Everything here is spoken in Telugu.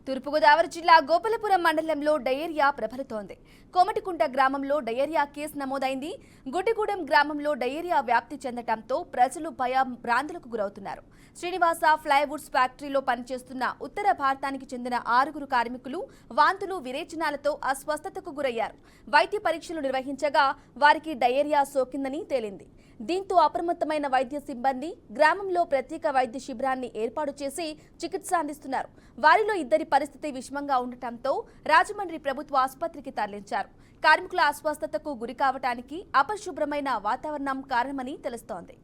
తూర్పుగోదావరి జిల్లా గోపాలపురం మండలంలో డయేరియా ప్రబలుతోంది. కోమటికుంట గ్రామంలో డయేరియా కేసు నమోదైంది. గుడ్డిగూడెం గ్రామంలో డయేరియా వ్యాప్తి చెందడంతో ప్రజలు భయాందోళనకు గురవుతున్నారు. శ్రీనివాస ఫ్లైవుడ్స్ ఫ్యాక్టరీలో పనిచేస్తున్న ఉత్తర భారతానికి చెందిన 6 కార్మికులు వాంతులు విరేచనాలతో అస్వస్థతకు గురయ్యారు. వైద్య పరీక్షలు నిర్వహించగా వారికి డయేరియా సోకిందని తేలింది. దీంతో అప్రమత్తమైన వైద్య సిబ్బంది గ్రామంలో ప్రత్యేక వైద్య శిబిరాన్ని ఏర్పాటు చేసి చికిత్స అందిస్తున్నారు. వారిలో 2 పరిస్థితి విషమంగా ఉండటంతో రాజమండ్రి ప్రభుత్వ ఆసుపత్రికి తరలించారు. కార్మికుల అస్వస్థతకు గురి కావడానికి అపరిశుభ్రమైన వాతావరణం కారణమని తెలుస్తోంది.